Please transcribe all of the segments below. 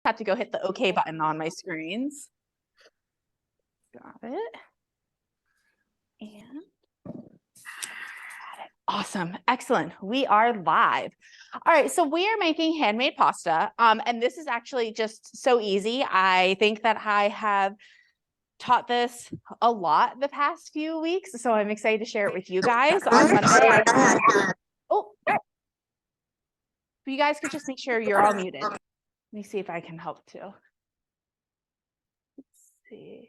Have to go hit the OK button on my screens. Got it. And awesome. Excellent. We are live. All right. So we are making handmade pasta. And this is actually just so easy. I think that I have taught this a lot the past few weeks. So I'm excited to share it with you guys. On Monday, you guys could just make sure you're all muted. Let me see if I can help too. Let's see.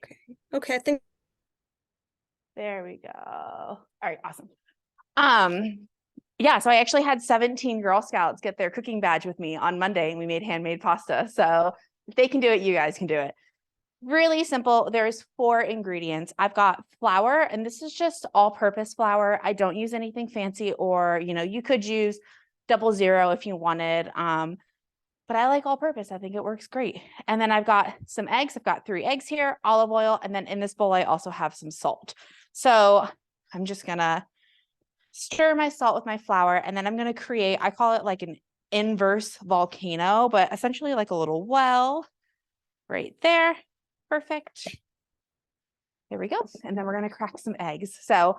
Okay, I think. There we go. All right, awesome. Yeah, so I actually had 17 Girl Scouts get their cooking badge with me on Monday, and we made handmade pasta. So if they can do it, you guys can do it. Really simple. There's 4 ingredients. I've got flour, and this is just all-purpose flour. I don't use anything fancy, or you could use 00 if you wanted. But I like all-purpose. I think it works great. And then I've got some eggs. I've got 3 eggs here, olive oil, and then in this bowl I also have some salt. So I'm just gonna stir my salt with my flour, and then I'm gonna create, I call it like an inverse volcano, but essentially like a little well right there. Perfect. There we go. And then we're gonna crack some eggs. So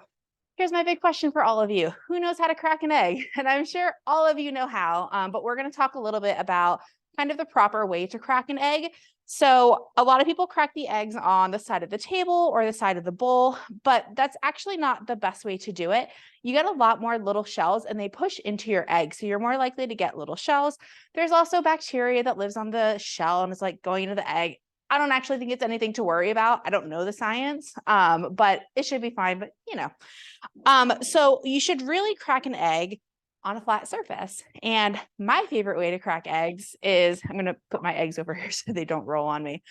here's my big question for all of you. Who knows how to crack an egg? And I'm sure all of you know how, but we're gonna talk a little bit about kind of the proper way to crack an egg. So a lot of people crack the eggs on the side of the table or the side of the bowl, but that's actually not the best way to do it. You get a lot more little shells and they push into your egg. So you're more likely to get little shells. There's also bacteria that lives on the shell and is like going into the egg. I don't actually think it's anything to worry about. I don't know the science, but it should be fine, but so you should really crack an egg on a flat surface. And my favorite way to crack eggs is, I'm going to put my eggs over here so they don't roll on me.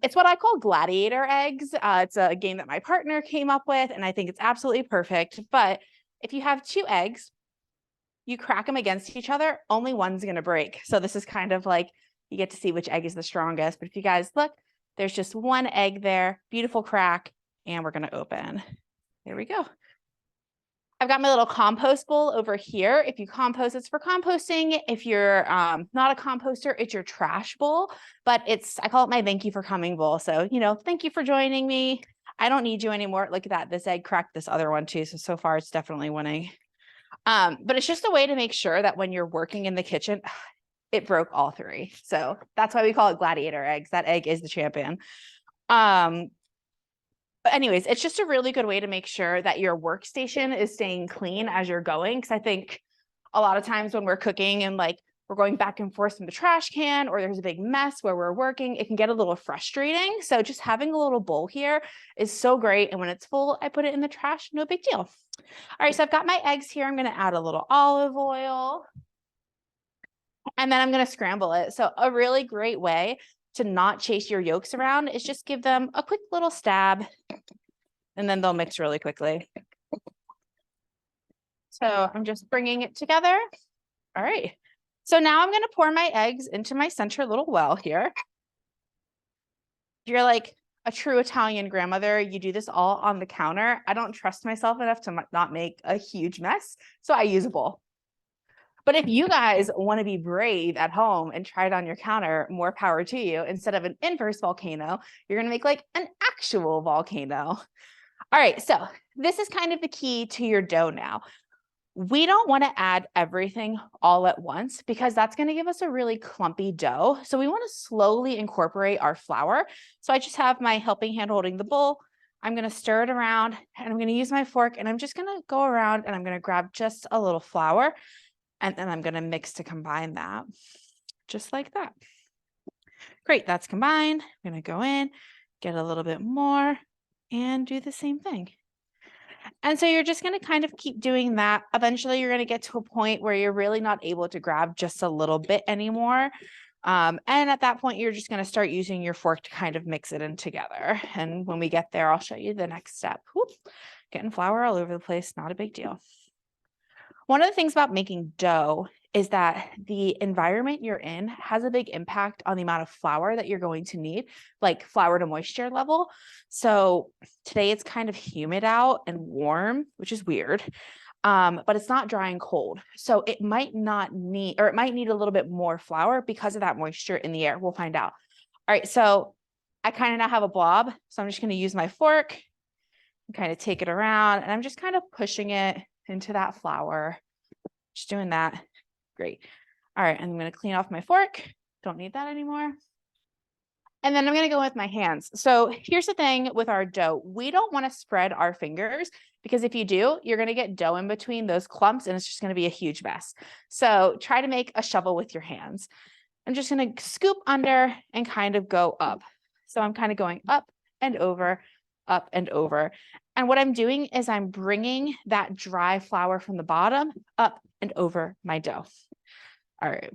It's what I call gladiator eggs. It's a game that my partner came up with, and I think it's absolutely perfect. But if you have 2 eggs, you crack them against each other, only one's going to break. So this is kind of like, you get to see which egg is the strongest. But if you guys look, there's just 1 egg there, beautiful crack, and we're going to open. There we go. I've got my little compost bowl over here. If you compost, it's for composting. If you're not a composter, it's your trash bowl, but I call it my thank you for coming bowl. So, thank you for joining me. I don't need you anymore. Look at that. This egg cracked this other one too. So far it's definitely winning. But it's just a way to make sure that when you're working in the kitchen, it broke all 3. So that's why we call it gladiator eggs. That egg is the champion. But anyways, it's just a really good way to make sure that your workstation is staying clean as you're going. Because I think a lot of times when we're cooking and we're going back and forth from the trash can, or there's a big mess where we're working, it can get a little frustrating. So just having a little bowl here is so great. And when it's full, I put it in the trash, no big deal. All right, so I've got my eggs here. I'm going to add a little olive oil. And then I'm going to scramble it. So a really great way to not chase your yolks around is just give them a quick little stab, and then they'll mix really quickly. So I'm just bringing it together. All right. So now I'm going to pour my eggs into my center little well here. If you're like a true Italian grandmother, you do this all on the counter. I don't trust myself enough to not make a huge mess, so I use a bowl. But if you guys want to be brave at home and try it on your counter, more power to you. Instead of an inverse volcano, you're going to make like an actual volcano. All right, so this is kind of the key to your dough now. We don't want to add everything all at once because that's going to give us a really clumpy dough. So we want to slowly incorporate our flour. So I just have my helping hand holding the bowl. I'm going to stir it around, and I'm going to use my fork, and I'm just going to go around, and I'm going to grab just a little flour. And then I'm going to mix to combine that, just like that. Great, that's combined. I'm going to go in, get a little bit more, and do the same thing. And so you're just going to kind of keep doing that. Eventually, you're going to get to a point where you're really not able to grab just a little bit anymore. And at that point, you're just going to start using your fork to kind of mix it in together. And when we get there, I'll show you the next step. Whoop, getting flour all over the place, not a big deal. One of the things about making dough is that the environment you're in has a big impact on the amount of flour that you're going to need, like flour to moisture level. So today it's kind of humid out and warm, which is weird. but it's not dry and cold. So it might not need, or it might need a little bit more flour because of that moisture in the air. We'll find out. All right, so I kind of now have a blob. So I'm just going to use my fork and kind of take it around, and I'm just kind of pushing it into that flour. Just doing that. Great. All right, I'm going to clean off my fork. Don't need that anymore. And then I'm going to go with my hands. So here's the thing with our dough. We don't want to spread our fingers, because if you do, you're going to get dough in between those clumps and it's just going to be a huge mess. So try to make a shovel with your hands. I'm just going to scoop under and kind of go up. So I'm kind of going up and over, up and over. And what I'm doing is I'm bringing that dry flour from the bottom up and over my dough. All right.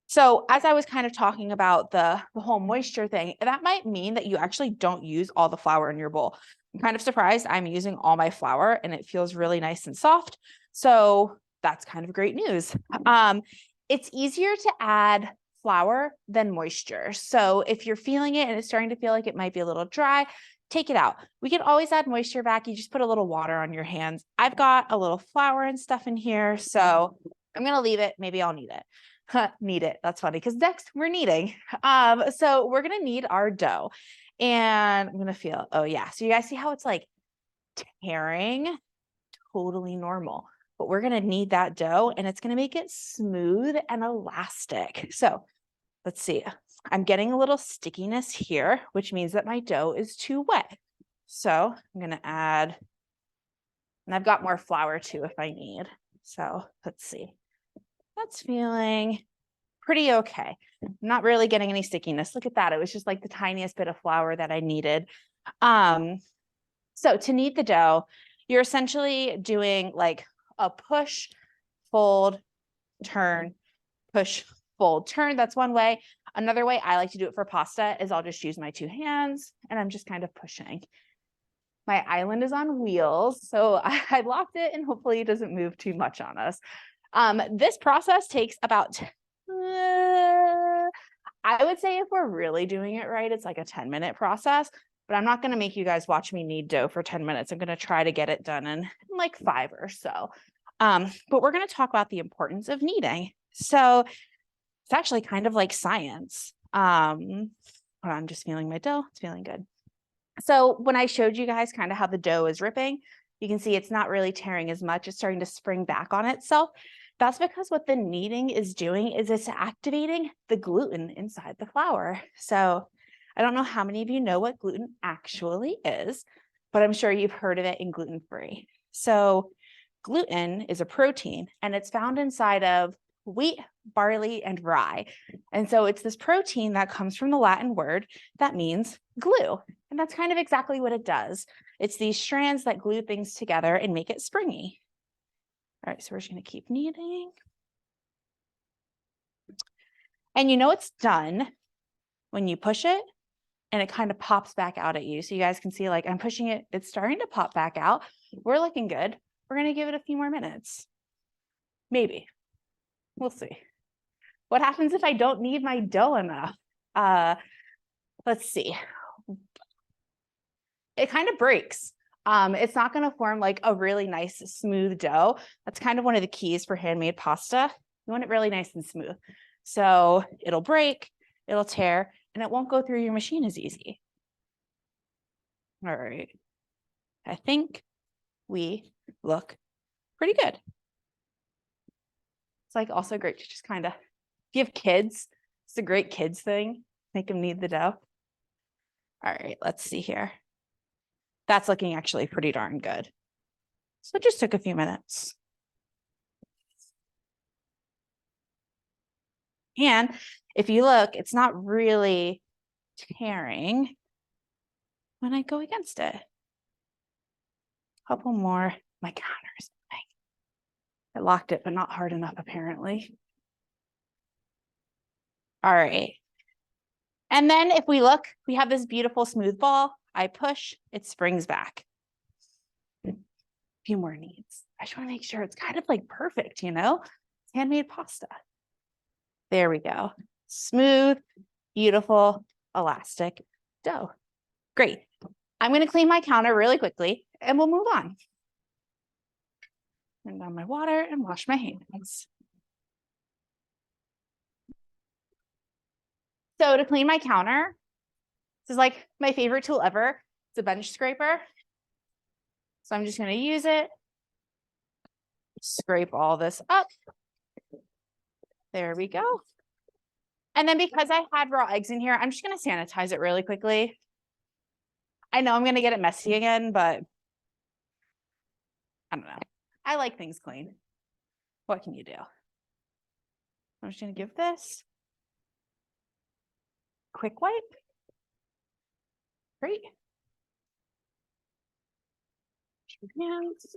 So as I was kind of talking about the whole moisture thing, that might mean that you actually don't use all the flour in your bowl. I'm kind of surprised. I'm using all my flour and it feels really nice and soft. So that's kind of great news. It's easier to add flour than moisture. So if you're feeling it and it's starting to feel like it might be a little dry, take it out. We can always add moisture back. You just put a little water on your hands. I've got a little flour and stuff in here, so I'm going to leave it. Maybe I'll need it. Need it. That's funny because next we're kneading. So we're going to knead our dough, and I'm going to feel, oh yeah. So you guys see how it's like tearing? Totally normal. But we're going to knead that dough and it's going to make it smooth and elastic. So let's see. I'm getting a little stickiness here, which means that my dough is too wet. So I'm going to add, and I've got more flour too if I need. So let's see. That's feeling pretty okay. I'm not really getting any stickiness. Look at that. It was just like the tiniest bit of flour that I needed. So to knead the dough, you're essentially doing like a push, fold, turn, push, fold, turn. That's one way. Another way I like to do it for pasta is I'll just use my two hands and I'm just kind of pushing. My island is on wheels, so I locked it and hopefully it doesn't move too much on us. This process takes about, I would say if we're really doing it right, it's like a 10-minute process, but I'm not going to make you guys watch me knead dough for 10 minutes. I'm going to try to get it done in like 5 or so. But we're going to talk about the importance of kneading. So it's actually kind of like science. I'm just feeling my dough. It's feeling good. So when I showed you guys kind of how the dough is ripping, you can see it's not really tearing as much. It's starting to spring back on itself. That's because what the kneading is doing is it's activating the gluten inside the flour. So I don't know how many of you know what gluten actually is, but I'm sure you've heard of it in gluten-free. So gluten is a protein and it's found inside of wheat, barley, and rye. And so it's this protein that comes from the Latin word that means glue. And that's kind of exactly what it does. It's these strands that glue things together and make it springy. All right, so we're just going to keep kneading. And you know it's done when you push it and it kind of pops back out at you. So you guys can see like I'm pushing it, it's starting to pop back out. We're looking good. We're going to give it a few more minutes. Maybe. We'll see. What happens if I don't knead my dough enough? Let's see. It kind of breaks. It's not going to form like a really nice smooth dough. That's kind of one of the keys for handmade pasta. You want it really nice and smooth. So it'll break, it'll tear, and it won't go through your machine as easy. All right. I think we look pretty good. It's like also great to just kind of give kids, it's a great kids thing, make them knead the dough. All right, let's see here. That's looking actually pretty darn good. So it just took a few minutes. And if you look, it's not really tearing when I go against it. A couple more. My counter is moving. I locked it, but not hard enough, apparently. All right. And then if we look, we have this beautiful smooth ball. I push, it springs back. A few more kneads. I just want to make sure it's kind of like perfect, you know? It's handmade pasta. There we go. Smooth, beautiful, elastic dough. Great. I'm going to clean my counter really quickly and we'll move on. Turn down my water and wash my hands. So to clean my counter, this is like my favorite tool ever. It's a bench scraper. So I'm just going to use it. Scrape all this up. There we go. And then because I had raw eggs in here, I'm just going to sanitize it really quickly. I know I'm going to get it messy again, but I don't know. I like things clean. What can you do? I'm just going to give this a quick wipe. Great. Hands.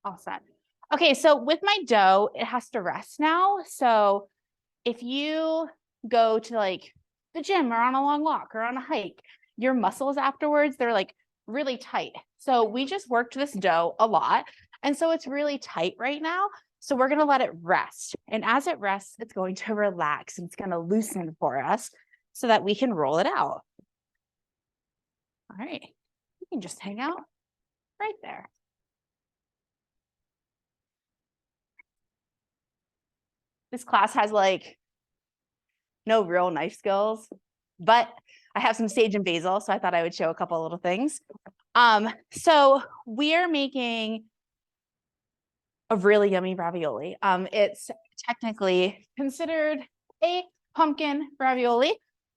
All set. Okay, so with my dough, it has to rest now. So if you go to like the gym or on a long walk or on a hike, your muscles afterwards, they're like really tight. So we just worked this dough a lot. And so it's really tight right now. So we're going to let it rest. And as it rests, it's going to relax and it's going to loosen for us so that we can roll it out. All right. You can just hang out right there. This class has like no real knife skills, but I have some sage and basil, so I thought I would show a couple little things. So we are making a really yummy ravioli. It's technically considered a pumpkin ravioli,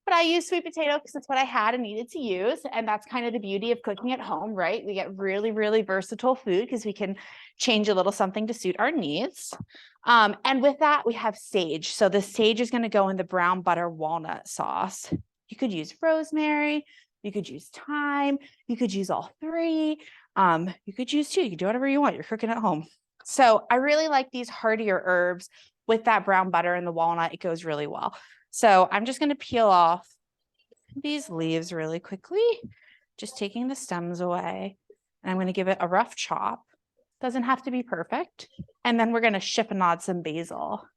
but I use sweet potato because it's what I had and needed to use. And that's kind of the beauty of cooking at home, right? We get really, really versatile food because we can change a little something to suit our needs. And with that, we have sage. So the sage is going to go in the brown butter walnut sauce. You could use rosemary, you could use thyme, you could use all three. You could use two, you can do whatever you want. You're cooking at home. So I really like these heartier herbs with that brown butter and the walnut. It goes really well. So I'm just going to peel off these leaves really quickly, just taking the stems away. And I'm going to give it a rough chop. Doesn't have to be perfect. And then we're going to chiffonade some basil.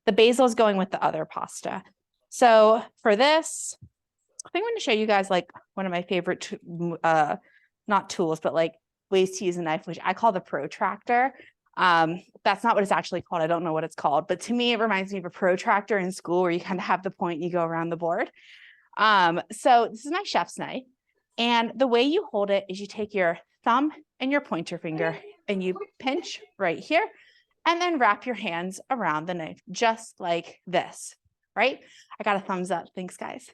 The basil is going with the other pasta. So for this, I think I'm going to show you guys like one of my favorite, not tools, but like ways to use a knife, which I call the protractor. That's not what it's actually called. I don't know what it's called, but to me, it reminds me of a protractor in school where you kind of have the point, you go around the board. So this is my chef's knife. And the way you hold it is you take your thumb and your pointer finger and you pinch right here and then wrap your hands around the knife, just like this, right? I got a thumbs up. Thanks, guys.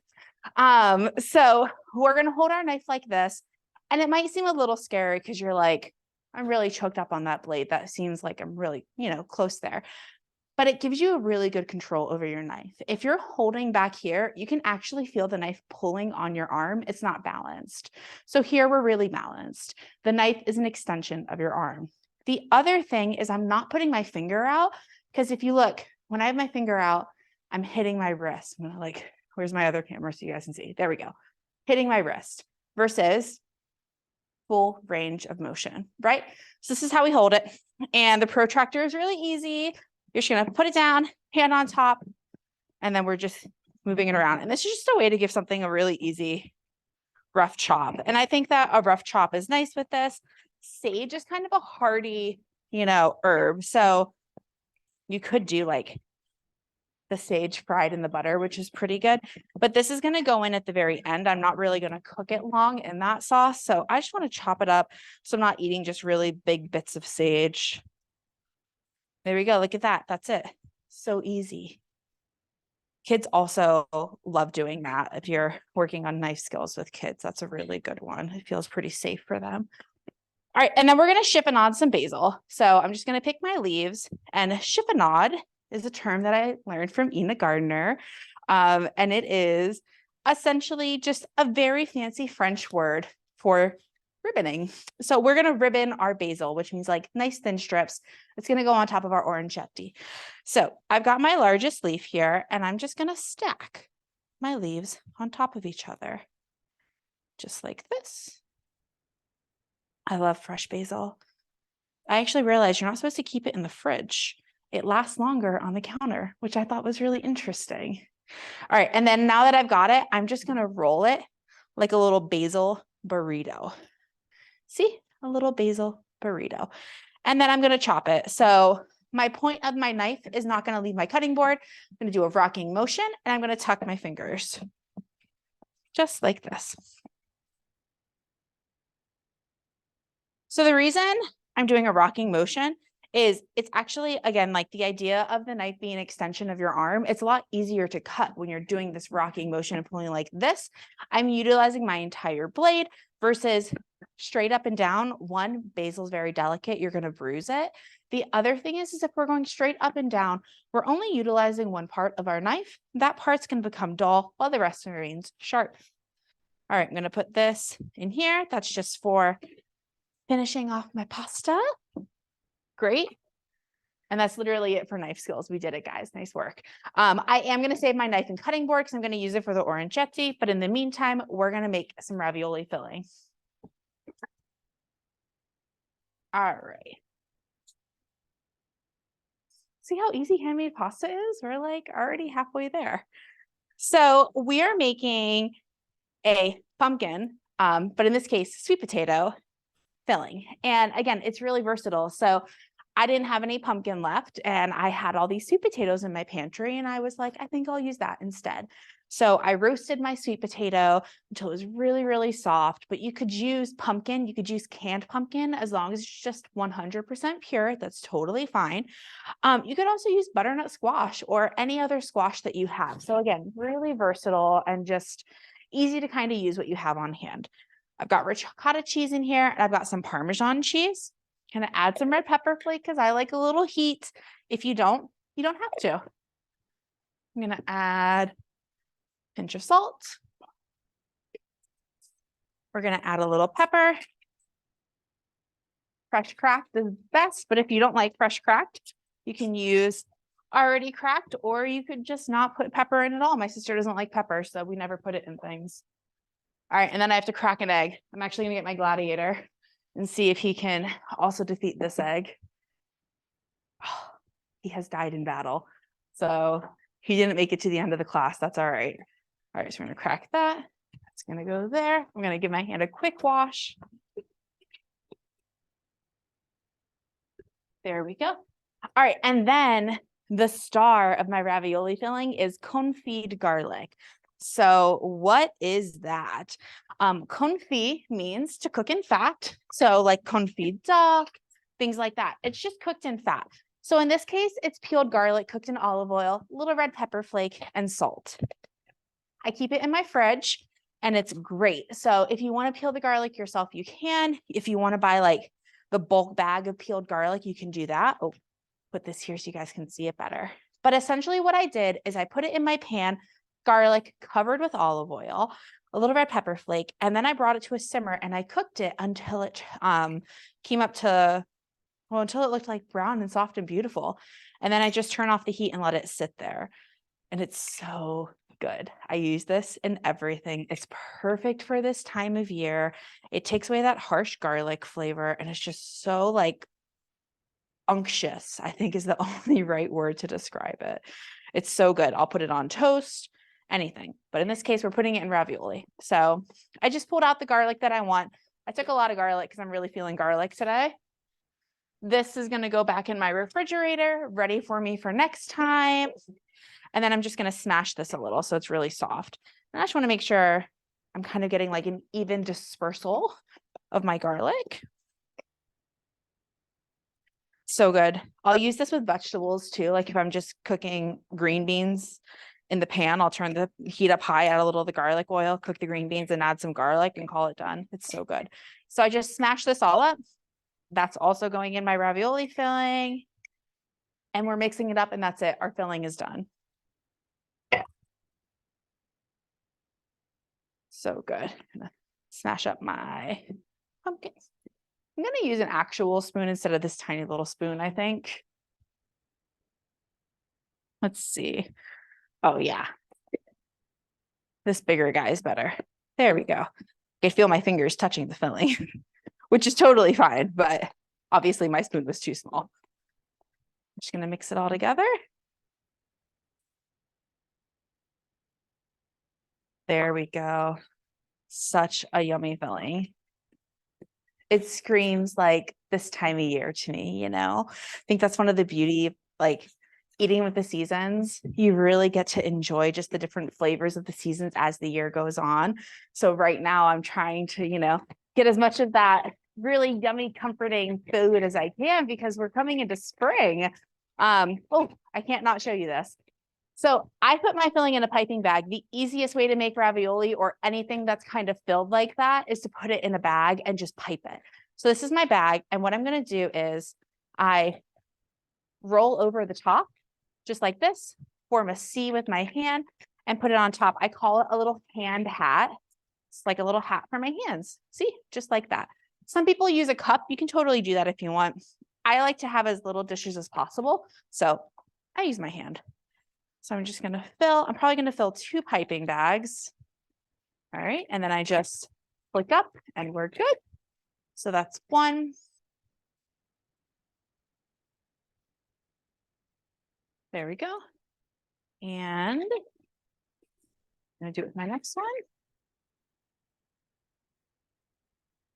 So we're going to hold our knife like this. And it might seem a little scary because you're like, I'm really choked up on that blade. That seems like I'm really, close there. But it gives you a really good control over your knife. If you're holding back here, you can actually feel the knife pulling on your arm. It's not balanced. So here we're really balanced. The knife is an extension of your arm. The other thing is I'm not putting my finger out because if you look, when I have my finger out, I'm hitting my wrist. I'm gonna like, where's my other camera so you guys can see? There we go. Hitting my wrist versus full range of motion, right? So this is how we hold it. And the protractor is really easy. You're just going to put it down, hand on top, and then we're just moving it around. And this is just a way to give something a really easy rough chop. And I think that a rough chop is nice with this. Sage is kind of a hearty, herb. So you could do like the sage fried in the butter, which is pretty good. But this is going to go in at the very end. I'm not really going to cook it long in that sauce. So I just want to chop it up so I'm not eating just really big bits of sage. There we go. Look at that. That's it. So easy. Kids also love doing that. If you're working on knife skills with kids, that's a really good one. It feels pretty safe for them. All right. And then we're going to chiffonade some basil. So I'm just going to pick my leaves, and chiffonade is a term that I learned from Ina Gardner. And it is essentially just a very fancy French word for ribboning. So we're going to ribbon our basil, which means like nice thin strips. It's going to go on top of our orecchiette. So I've got my largest leaf here, and I'm just going to stack my leaves on top of each other, just like this. I love fresh basil. I actually realized you're not supposed to keep it in the fridge. It lasts longer on the counter, which I thought was really interesting. All right. And then now that I've got it, I'm just going to roll it like a little basil burrito. See, a little basil burrito. And then I'm going to chop it. So my point of my knife is not going to leave my cutting board. I'm going to do a rocking motion and I'm going to tuck my fingers just like this. So the reason I'm doing a rocking motion is it's actually, again, like the idea of the knife being an extension of your arm. It's a lot easier to cut when you're doing this rocking motion and pulling like this. I'm utilizing my entire blade versus straight up and down. One, basil's very delicate. You're going to bruise it. The other thing is if we're going straight up and down, we're only utilizing one part of our knife. That part's going to become dull while the rest remains sharp. All right, I'm going to put this in here. That's just for finishing off my pasta. Great. And that's literally it for knife skills. We did it, guys. Nice work. I am going to save my knife and cutting board because I'm going to use it for the orecchiette. But in the meantime, we're going to make some ravioli filling. All right. See how easy handmade pasta is? We're like already halfway there. So we are making a pumpkin, but in this case, sweet potato filling. And again, it's really versatile. So I didn't have any pumpkin left and I had all these sweet potatoes in my pantry and I was like, I think I'll use that instead. So I roasted my sweet potato until it was really, really soft, but you could use pumpkin, you could use canned pumpkin as long as it's just 100% pure. That's totally fine. You could also use butternut squash or any other squash that you have. So again, really versatile and just easy to kind of use what you have on hand. I've got ricotta cheese in here and I've got some Parmesan cheese. Gonna add some red pepper flake because I like a little heat. If you don't have to. I'm gonna add a pinch of salt. We're gonna add a little pepper. Fresh cracked is best, but if you don't like fresh cracked, you can use already cracked, or you could just not put pepper in at all. My sister doesn't like pepper, so we never put it in things. All right, and then I have to crack an egg. I'm actually gonna get my gladiator and see if he can also defeat this egg. Oh, he has died in battle. So he didn't make it to the end of the class. That's all right. All right, so we're gonna crack that. That's gonna go there. I'm gonna give my hand a quick wash. There we go. All right, and then the star of my ravioli filling is confit garlic. So what is that? Confit means to cook in fat. So like confit duck, things like that. It's just cooked in fat. So in this case, it's peeled garlic cooked in olive oil, little red pepper flake, and salt. I keep it in my fridge and it's great. So if you want to peel the garlic yourself, you can. If you want to buy like the bulk bag of peeled garlic, you can do that. Oh, put this here so you guys can see it better. But essentially what I did is I put it in my pan, garlic covered with olive oil, a little red pepper flake, and then I brought it to a simmer and I cooked it until it came up to, well, until it looked like brown and soft and beautiful. And then I just turn off the heat and let it sit there. And it's so good. I use this in everything. It's perfect for this time of year. It takes away that harsh garlic flavor and it's just so like unctuous, I think is the only right word to describe it. It's so good. I'll put it on toast, anything. But in this case, we're putting it in ravioli. So I just pulled out the garlic that I want. I took a lot of garlic because I'm really feeling garlic today. This is going to go back in my refrigerator, ready for me for next time. And then I'm just going to smash this a little so it's really soft. And I just want to make sure I'm kind of getting like an even dispersal of my garlic. So good. I'll use this with vegetables too. Like if I'm just cooking green beans in the pan, I'll turn the heat up high, add a little of the garlic oil, cook the green beans and add some garlic and call it done. It's so good. So I just smashed this all up. That's also going in my ravioli filling. And we're mixing it up and that's it. Our filling is done. So good. I'm gonna smash up my pumpkins. I'm going to use an actual spoon instead of this tiny little spoon, I think. Let's see. Oh, yeah. This bigger guy is better. There we go. I can feel my fingers touching the filling, which is totally fine, but obviously my spoon was too small. I'm just going to mix it all together. There we go. Such a yummy filling. it screams like this time of year to me, you know? I think that's one of the beauty of like eating with the seasons. You really get to enjoy just the different flavors of the seasons as the year goes on. So right now I'm trying to, you know, get as much of that really yummy, comforting food as I can because we're coming into spring. Oh, I can't not show you this. So I put my filling in a piping bag. The easiest way to make ravioli or anything that's kind of filled like that is to put it in a bag and just pipe it. So this is my bag. And what I'm going to do is I roll over the top just like this, form a C with my hand and put it on top. I call it a little hand hat. It's like a little hat for my hands. See, just like that. Some people use a cup. You can totally do that if you want. I like to have as little dishes as possible. So I use my hand. So I'm just going to fill, I'm probably going to fill 2 piping bags. All right. And then I just flick up and we're good. So that's 1. There we go. And I'm going to do it with my next one.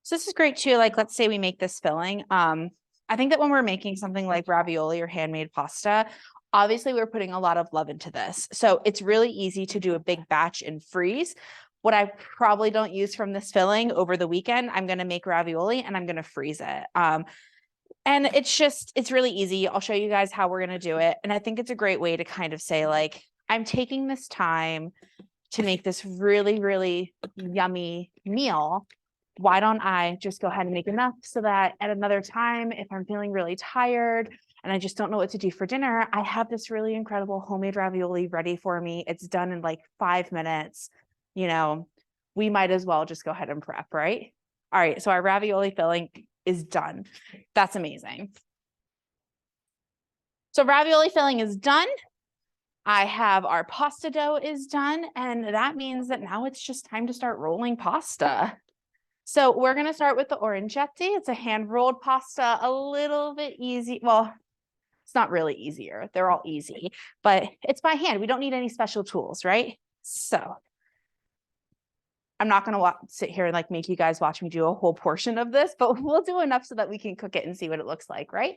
So this is great too. Like, let's say we make this filling. I think that when we're making something like ravioli or handmade pasta, obviously we're putting a lot of love into this. So it's really easy to do a big batch and freeze. What I probably don't use from this filling over the weekend, I'm going to make ravioli and I'm going to freeze it. And it's really easy. I'll show you guys how we're going to do it. And I think it's a great way to kind of say like, I'm taking this time to make this really, really yummy meal. Why don't I just go ahead and make enough so that at another time, if I'm feeling really tired and I just don't know what to do for dinner, I have this really incredible homemade ravioli ready for me. It's done in like 5 minutes. You know, we might as well just go ahead and prep, right? All right, so our ravioli filling is done. That's amazing. So ravioli filling is done. I have our pasta dough is done, and that means that now it's just time to start rolling pasta. So we're going to start with the Orecchiette. It's a hand-rolled pasta, a little bit easy. Well, it's not really easier. They're all easy, but it's by hand. We don't need any special tools, right? So I'm not going to sit here and like make you guys watch me do a whole portion of this, but we'll do enough so that we can cook it and see what it looks like, right?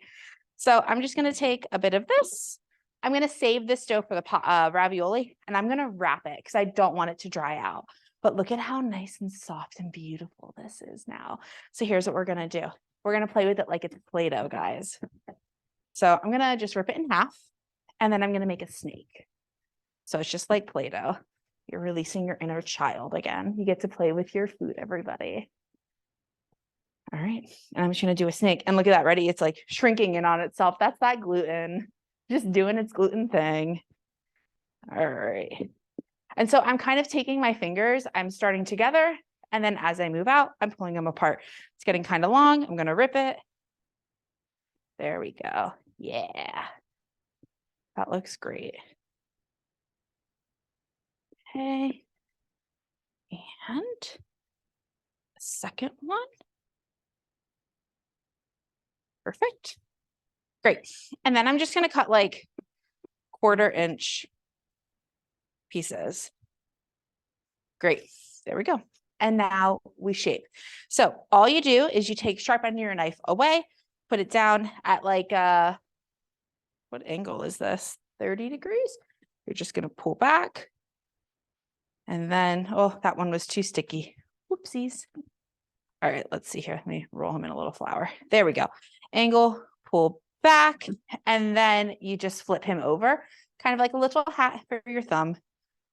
So I'm just going to take a bit of this. I'm going to save this dough for the ravioli, and I'm going to wrap it because I don't want it to dry out. But look at how nice and soft and beautiful this is now. So here's what we're going to do. We're going to play with it like it's Play-Doh, guys. So I'm going to just rip it in half, and then I'm going to make a snake. So it's just like Play-Doh. You're releasing your inner child again. You get to play with your food, everybody. All right. And I'm just going to do a snake. And look at that. Ready? It's like shrinking in on itself. That's that gluten. Just doing its gluten thing. All right. And so I'm kind of taking my fingers. I'm starting together. And then as I move out, I'm pulling them apart. It's getting kind of long. I'm going to rip it. There we go. Yeah. That looks great. Okay. And the second one. Perfect. Great. And then I'm just going to cut like 1/4-inch pieces. Great. There we go. And now we shape. So all you do is you take sharp end of your knife away, put it down at like, what angle is this? 30 degrees. You're just going to pull back. And then, oh, that one was too sticky. Whoopsies. All right, let's see here. Let me roll him in a little flour. There we go. Angle, pull back, and then you just flip him over, kind of like a little hat for your thumb.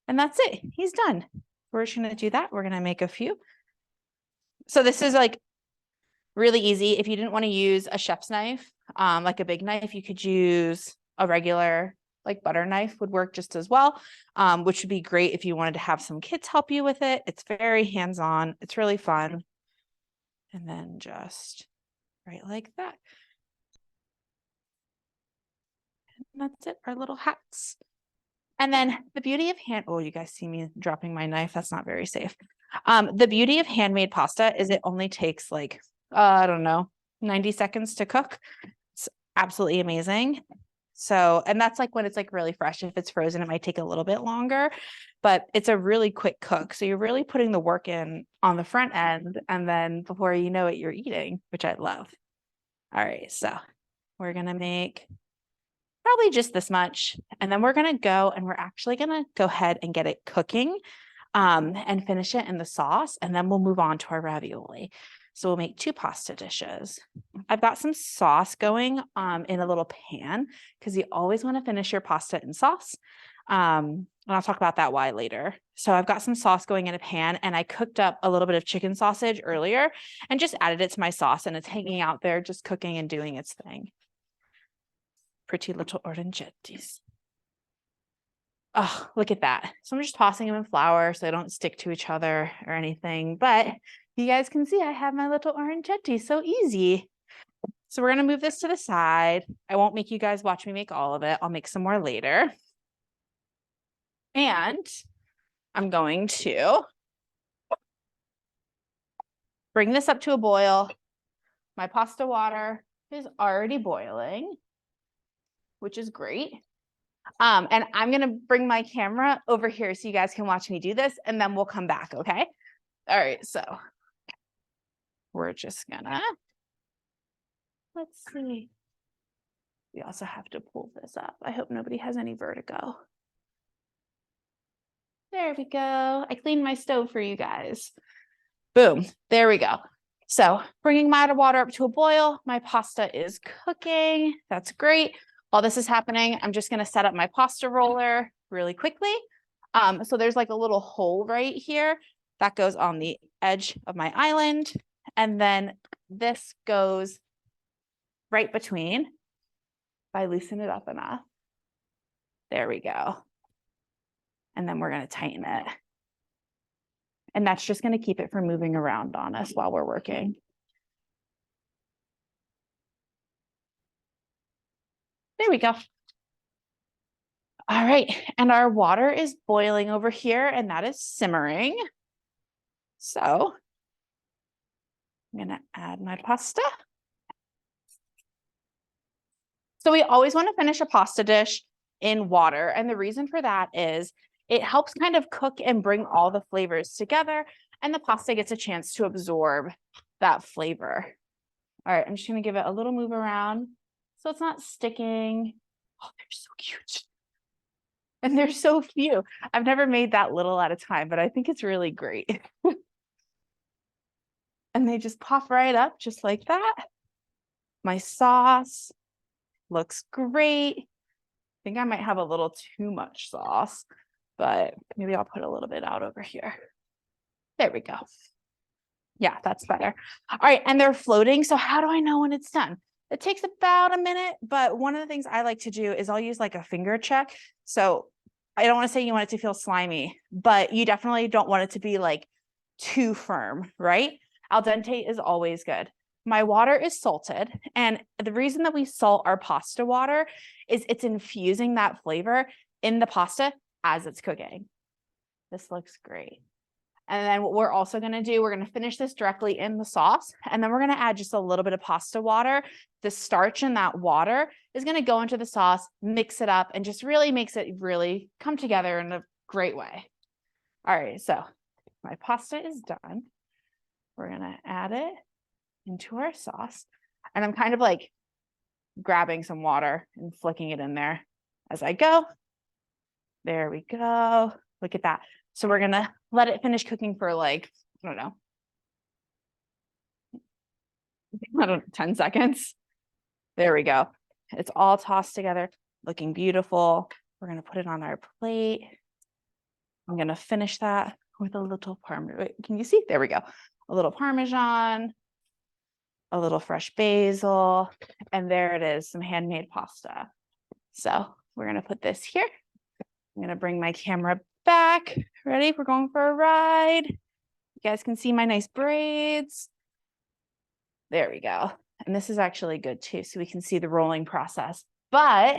And that's it. He's done. We're just going to do that. We're going to make a few. So this is like really easy. If you didn't want to use a chef's knife, like a big knife, you could use a regular like butter knife would work just as well, which would be great if you wanted to have some kids help you with it. It's very hands-on. It's really fun. And then just right like that. And that's it, our little hats. And then the beauty of oh, you guys see me dropping my knife. That's not very safe. The beauty of handmade pasta is it only takes like, I don't know, 90 seconds to cook. It's absolutely amazing. So, and that's like when it's like really fresh. If it's frozen, it might take a little bit longer, but it's a really quick cook. So you're really putting the work in on the front end, and then before you know it, you're eating, which I love. All right, so we're gonna make probably just this much, and then we're gonna go and we're actually gonna go ahead and get it cooking and finish it in the sauce, and then we'll move on to our ravioli. So we'll make 2 pasta dishes. I've got some sauce going in a little pan because you always want to finish your pasta in sauce. And I'll talk about that why later. So I've got some sauce going in a pan, and I cooked up a little bit of chicken sausage earlier and just added it to my sauce, and it's hanging out there just cooking and doing its thing. Pretty little orecchiettes. Oh, look at that. So I'm just tossing them in flour so they don't stick to each other or anything. But you guys can see I have my little orecchietti. So easy. So we're going to move this to the side. I won't make you guys watch me make all of it. I'll make some more later. And I'm going to bring this up to a boil. My pasta water is already boiling, which is great. And I'm going to bring my camera over here so you guys can watch me do this, and then we'll come back. Okay. All right. So we're just gonna, let's see. We also have to pull this up. I hope nobody has any vertigo. There we go. I cleaned my stove for you guys. Boom. There we go. So bringing my water up to a boil. My pasta is cooking. That's great. While this is happening, I'm just going to set up my pasta roller really quickly. So there's like a little hole right here that goes on the edge of my island. And then this goes right between if I loosen it up enough. There we go. And then we're going to tighten it. And that's just going to keep it from moving around on us while we're working. There we go. All right. And our water is boiling over here, and that is simmering. So I'm going to add my pasta. So we always want to finish a pasta dish in water. And the reason for that is it helps kind of cook and bring all the flavors together, and the pasta gets a chance to absorb that flavor. All right, I'm just going to give it a little move around so it's not sticking. Oh, they're so cute. And they're so few. I've never made that little at a time, but I think it's really great. And they just pop right up just like that. My sauce looks great. I think I might have a little too much sauce, but maybe I'll put a little bit out over here. There we go. Yeah, that's better. All right, and they're floating. So how do I know when it's done? It takes about a minute, but one of the things I like to do is I'll use like a finger check. So I don't want to say you want it to feel slimy, but you definitely don't want it to be like too firm, right? Al dente is always good. My water is salted, and the reason that we salt our pasta water is it's infusing that flavor in the pasta as it's cooking. This looks great. And then what we're also going to do, we're going to finish this directly in the sauce, and then we're going to add just a little bit of pasta water. The starch in that water is going to go into the sauce, mix it up, and just really makes it really come together in a great way. All right, so my pasta is done. We're going to add it into our sauce, and I'm kind of like grabbing some water and flicking it in there as I go. There we go. Look at that. So we're going to let it finish cooking for like, I don't know, 10 seconds. There we go. It's all tossed together, looking beautiful. We're going to put it on our plate. I'm going to finish that with a little Parmesan. Can you see? There we go. A little Parmesan, a little fresh basil, and there it is, some handmade pasta. So we're going to put this here. I'm going to bring my camera back. Ready? We're going for a ride. You guys can see my nice braids. There we go. And this is actually good too, so we can see the rolling process. But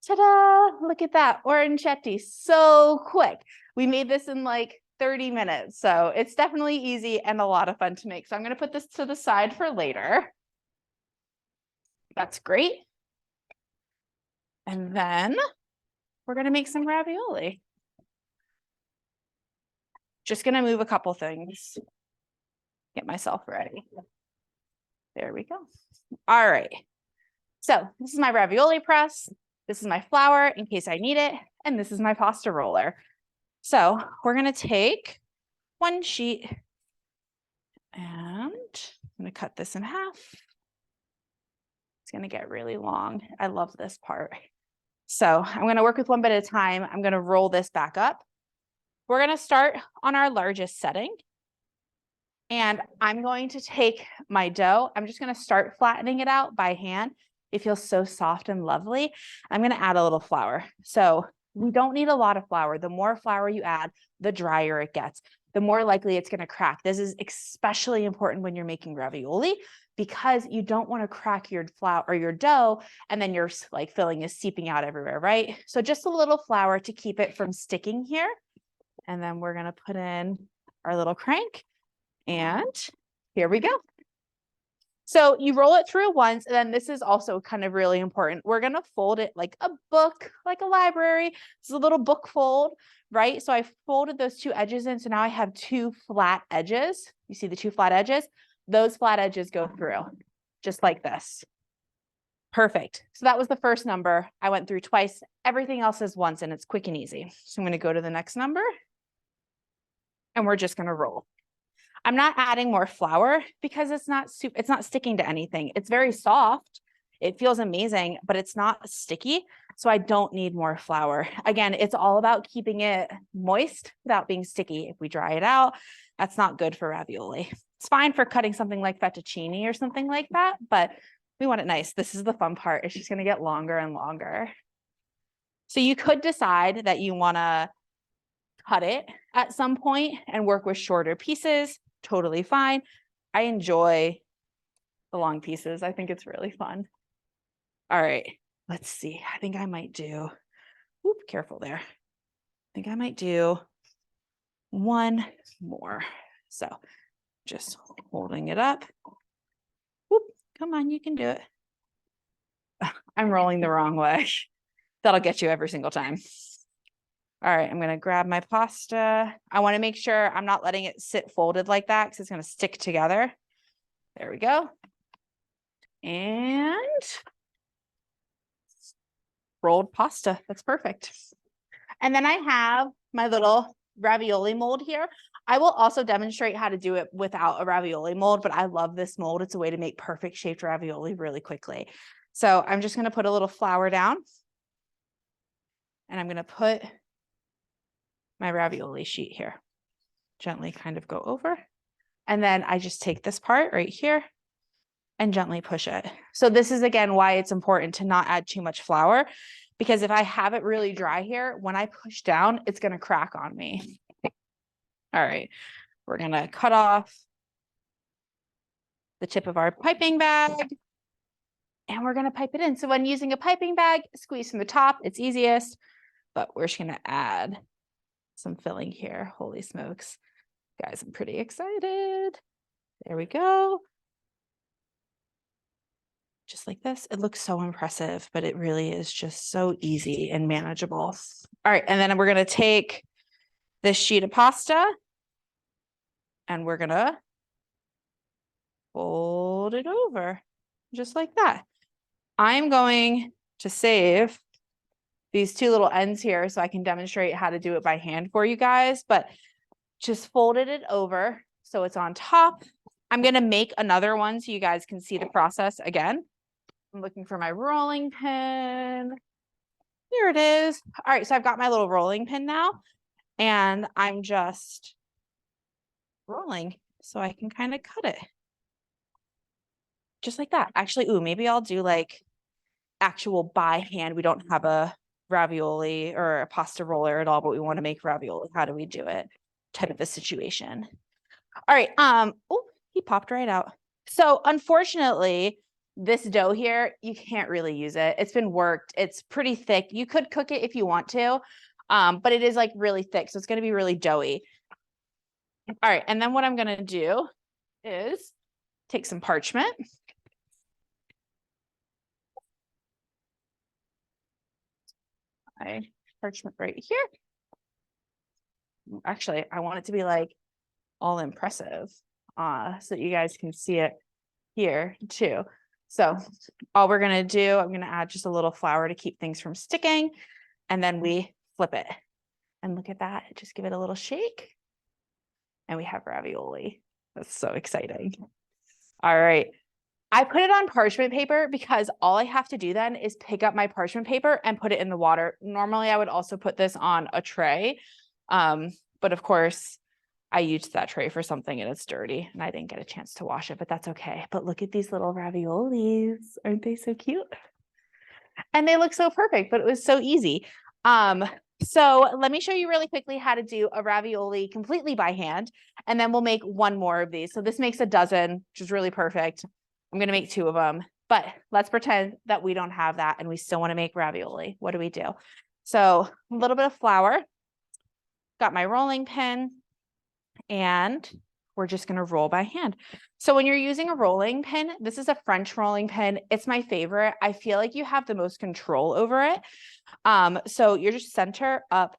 ta-da, look at that, orecchiette, so quick. We made this in like 30 minutes, so it's definitely easy and a lot of fun to make. So I'm going to put this to the side for later. That's great. And then we're gonna make some ravioli. Just gonna move a couple things. Get myself ready. There we go. All right. So this is my ravioli press. This is my flour in case I need it. And this is my pasta roller. So we're gonna take one sheet and I'm gonna cut this in half. It's gonna get really long. I love this part. So I'm gonna work with one bit at a time. I'm gonna roll this back up. We're gonna start on our largest setting. And I'm going to take my dough. I'm just gonna start flattening it out by hand. It feels so soft and lovely. I'm gonna add a little flour. So we don't need a lot of flour. The more flour you add, the drier it gets, the more likely it's gonna crack. This is especially important when you're making ravioli because you don't wanna crack your flour or your dough and then your like filling is seeping out everywhere, right? So just a little flour to keep it from sticking here. And then we're gonna put in our little crank. And here we go. So you roll it through once, and then this is also kind of really important. We're going to fold it like a book, like a library. It's a little book fold, right? So I folded those two edges in. So now I have two flat edges. You see the two flat edges? Those flat edges go through just like this. Perfect. So that was the first number. I went through twice. Everything else is once, and it's quick and easy. So I'm going to go to the next number, and we're just going to roll. I'm not adding more flour because it's not sticking to anything. It's very soft. It feels amazing, but it's not sticky. So I don't need more flour. Again, it's all about keeping it moist without being sticky. If we dry it out, that's not good for ravioli. It's fine for cutting something like fettuccine or something like that, but we want it nice. This is the fun part. It's just going to get longer and longer. So you could decide that you want to cut it at some point and work with shorter pieces. Totally fine. I enjoy the long pieces. I think it's really fun. All right, let's see. I think I might do, whoop, careful there. I think I might do one more. So just holding it up. Whoop, come on, you can do it. I'm rolling the wrong way. That'll get you every single time. All right, I'm going to grab my pasta. I want to make sure I'm not letting it sit folded like that because it's going to stick together. There we go. And rolled pasta. That's perfect. And then I have my little ravioli mold here. I will also demonstrate how to do it without a ravioli mold, but I love this mold. It's a way to make perfect shaped ravioli really quickly. So I'm just going to put a little flour down and I'm going to put my ravioli sheet here. Gently kind of go over. And then I just take this part right here and gently push it. So this is again why it's important to not add too much flour, because if I have it really dry here, when I push down, it's going to crack on me. All right, we're going to cut off the tip of our piping bag and we're going to pipe it in. So when using a piping bag, squeeze from the top, it's easiest, but we're just going to add some filling here. Holy smokes. Guys, I'm pretty excited. There we go. Just like this. It looks so impressive, but it really is just so easy and manageable. All right, and then we're going to take this sheet of pasta and we're going to fold it over just like that. I'm going to save these two little ends here so I can demonstrate how to do it by hand for you guys, but just folded it over so it's on top. I'm going to make another one so you guys can see the process again. I'm looking for my rolling pin. Here it is. All right, so I've got my little rolling pin now, and I'm just rolling so I can kind of cut it. Just like that. Actually, ooh, maybe I'll do like actual by hand. We don't have a ravioli or a pasta roller at all, but we want to make ravioli. How do we do it? Type of a situation. All right. Oh, he popped right out. So unfortunately, this dough here, you can't really use it. It's been worked. It's pretty thick. You could cook it if you want to, but it is like really thick. So it's going to be really doughy. All right. And then what I'm going to do is take some parchment. my parchment right here. Actually, I want it to be like all impressive, so that you guys can see it here too. So all we're gonna do, I'm gonna add just a little flour to keep things from sticking, and then we flip it. And look at that, just give it a little shake. And we have ravioli. That's so exciting. All right. I put it on parchment paper because all I have to do then is pick up my parchment paper and put it in the water. Normally, I would also put this on a tray. But of course, I used that tray for something and it's dirty and I didn't get a chance to wash it, but that's okay. But look at these little raviolis. Aren't they so cute? And they look so perfect, but it was so easy. So let me show you really quickly how to do a ravioli completely by hand, and then we'll make one more of these. So this makes a dozen, which is really perfect. I'm going to make 2 of them, but let's pretend that we don't have that and we still want to make ravioli. What do? So a little bit of flour, got my rolling pin, and we're just going to roll by hand. So when you're using a rolling pin, this is a French rolling pin. It's my favorite. I feel like you have the most control over it. So you're just center up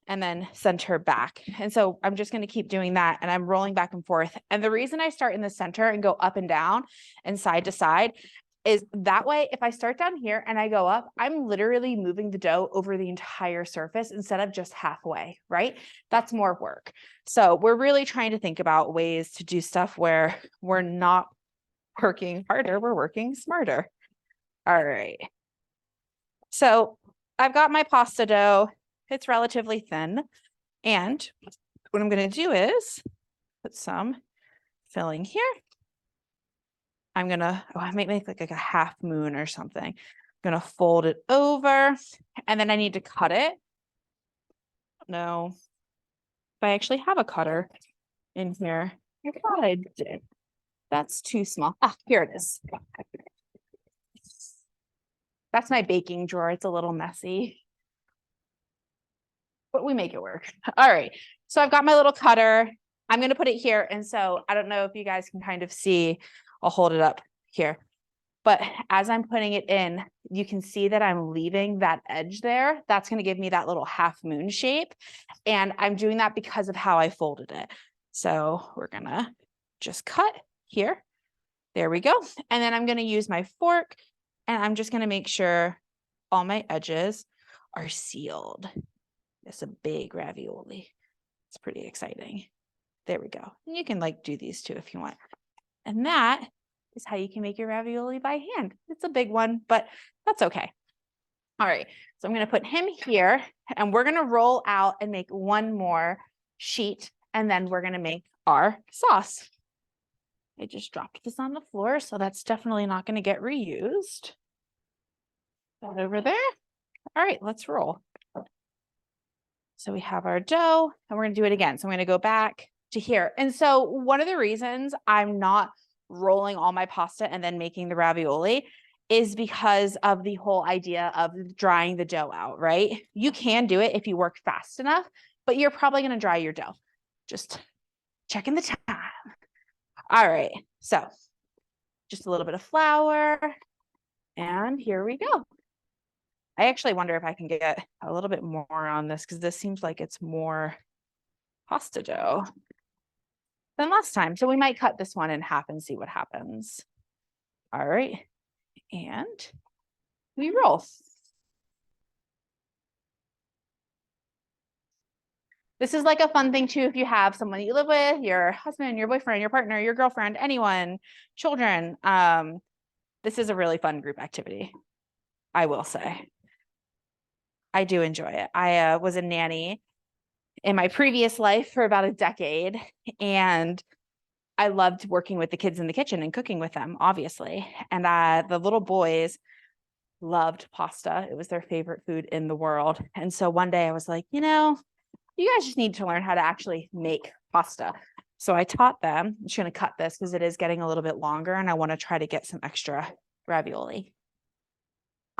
and then center back. And so I'm just going to keep doing that. And I'm rolling back and forth. And the reason I start in the center and go up and down and side to side is that way, if I start down here and I go up, I'm literally moving the dough over the entire surface instead of just halfway, right? That's more work. So we're really trying to think about ways to do stuff where we're not working harder, we're working smarter. All right. So I've got my pasta dough. It's relatively thin. And what I'm going to do is put some filling here. I'm going to, I might make like a half moon or something. I'm going to fold it over and then I need to cut it. No, if I actually have a cutter in here. I thought I did. That's too small. Ah, here it is. That's my baking drawer. It's a little messy, but we make it work. All right. So I've got my little cutter. I'm going to put it here. And so I don't know if you guys can kind of see, I'll hold it up here. But as I'm putting it in, you can see that I'm leaving that edge there. That's going to give me that little half moon shape. And I'm doing that because of how I folded it. So we're going to just cut here. There we go. And then I'm going to use my fork and I'm just going to make sure all my edges are sealed. It's a big ravioli. It's pretty exciting. There we go. And you can like do these too if you want. And that is how you can make your ravioli by hand. It's a big one, but that's okay. All right. So I'm going to put him here and we're going to roll out and make one more sheet. And then we're going to make our sauce. I just dropped this on the floor, so that's definitely not going to get reused. That over there. All right, let's roll. So we have our dough and we're going to do it again. So I'm going to go back to here. And so one of the reasons I'm not rolling all my pasta and then making the ravioli is because of the whole idea of drying the dough out, right? You can do it if you work fast enough, but you're probably going to dry your dough. Just checking the time. All right, so just a little bit of flour and here we go. I actually wonder if I can get a little bit more on this because this seems like it's more pasta dough than last time. So we might cut this one in half and see what happens. All right, and we roll. This is like a fun thing too if you have someone that you live with, your husband, your boyfriend, your partner, your girlfriend, anyone, children. This is a really fun group activity, I will say. I do enjoy it. I was a nanny in my previous life for about a decade, and I loved working with the kids in the kitchen and cooking with them, obviously. And the little boys loved pasta. It was their favorite food in the world. And so one day I was like, you know, you guys just need to learn how to actually make pasta. So I taught them. I'm just going to cut this because it is getting a little bit longer and I want to try to get some extra ravioli.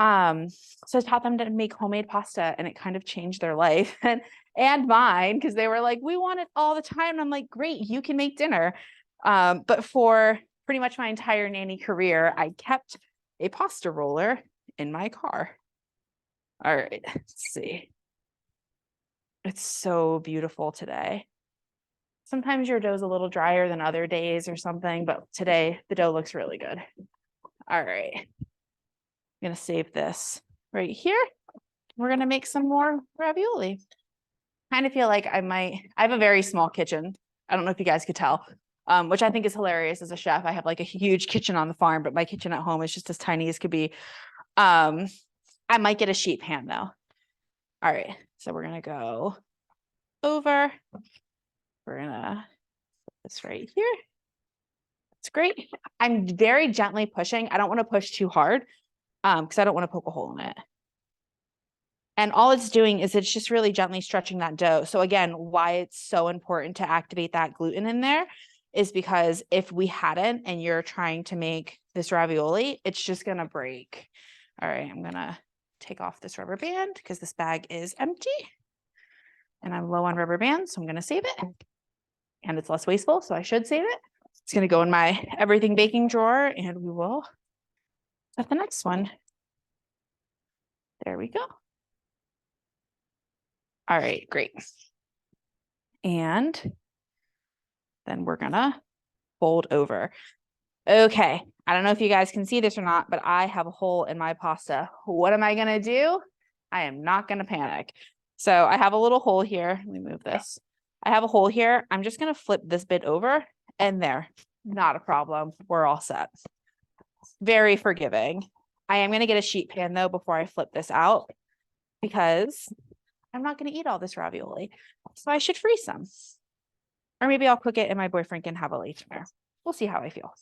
So I taught them to make homemade pasta and it kind of changed their life and mine because they were like, we want it all the time. And I'm like, great, you can make dinner. But for pretty much my entire nanny career, I kept a pasta roller in my car. All right, let's see. It's so beautiful today. Sometimes your dough's a little drier than other days or something, but today the dough looks really good. All right. I'm gonna save this right here. We're gonna make some more ravioli. Kind of feel like I have a very small kitchen. I don't know if you guys could tell, which I think is hilarious as a chef. I have like a huge kitchen on the farm, but my kitchen at home is just as tiny as could be. I might get a sheet pan though. All right, so we're gonna go over. We're gonna put this right here. That's great. I'm very gently pushing. I don't want to push too hard because I don't want to poke a hole in it. And all it's doing is it's just really gently stretching that dough. So again, why it's so important to activate that gluten in there is because if we hadn't and you're trying to make this ravioli, it's just going to break. All right, I'm going to take off this rubber band because this bag is empty and I'm low on rubber bands. So I'm going to save it and it's less wasteful. So I should save it. It's going to go in my everything baking drawer and we will set the next one. There we go. All right, great. And then we're gonna fold over. Okay, I don't know if you guys can see this or not, but I have a hole in my pasta. What am I gonna do? I am not gonna panic. So I have a little hole here. Let me move this. I have a hole here. I'm just gonna flip this bit over and there, not a problem. We're all set. Very forgiving. I am gonna get a sheet pan though before I flip this out because I'm not going to eat all this ravioli. So I should freeze some. Or maybe I'll cook it and my boyfriend can have a later. We'll see how I feel.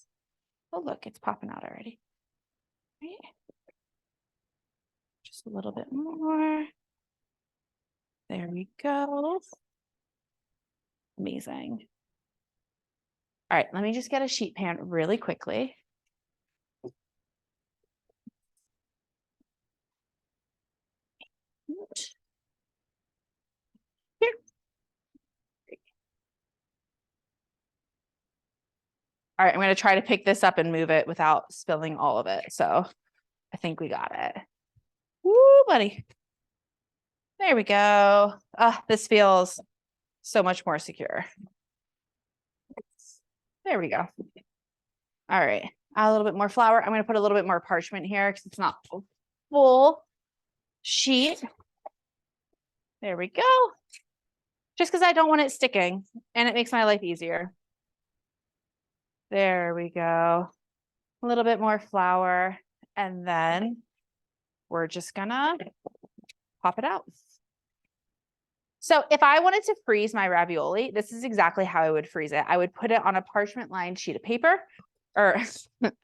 Oh, look, it's popping out already. Right. Just a little bit more. There we go. Amazing. All right, let me just get a sheet pan really quickly. Here. All right, I'm going to try to pick this up and move it without spilling all of it. So I think we got it. Woo, buddy. There we go. This feels so much more secure. There we go. All right, add a little bit more flour. I'm going to put a little bit more parchment here because it's not full sheet. There we go. Just because I don't want it sticking and it makes my life easier. There we go. A little bit more flour. And then we're just gonna pop it out. So if I wanted to freeze my ravioli, this is exactly how I would freeze it. I would put it on a parchment lined sheet of paper, or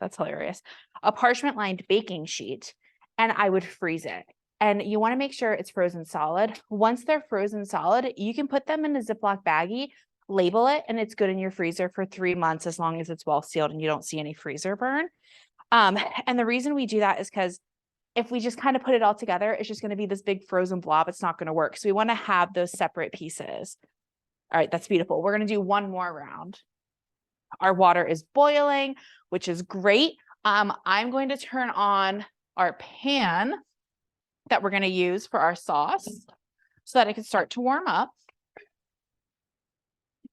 that's hilarious, a parchment lined baking sheet, and I would freeze it. And you want to make sure it's frozen solid. Once they're frozen solid, you can put them in a Ziploc baggie, label it, and it's good in your freezer for 3 months as long as it's well sealed and you don't see any freezer burn. And the reason we do that is because if we just kind of put it all together, it's just going to be this big frozen blob. It's not going to work. So we want to have those separate pieces. All right, that's beautiful. We're going to do one more round. Our water is boiling, which is great. I'm going to turn on our pan that we're going to use for our sauce so that it can start to warm up.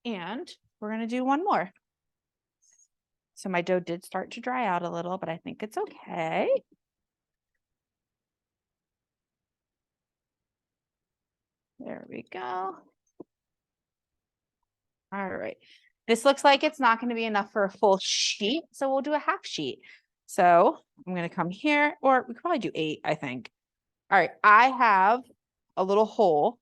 And we're going to do one more. So my dough did start to dry out a little, but I think it's okay. There we go. All right. This looks like it's not going to be enough for a full sheet, so we'll do a half sheet. So I'm going to come here, or we could probably do 8, I think. All right. I have a little hole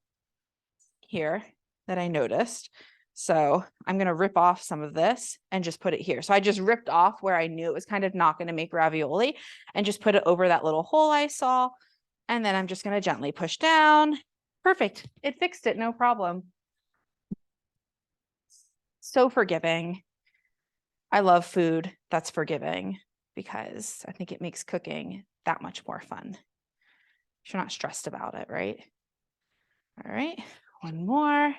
here that I noticed. So I'm going to rip off some of this and just put it here. So I just ripped off where I knew it was kind of not going to make ravioli and just put it over that little hole I saw. And then I'm just going to gently push down. Perfect. It fixed it. No problem. So forgiving. I love food that's forgiving because I think it makes cooking that much more fun. You're not stressed about it, right? All right. One more.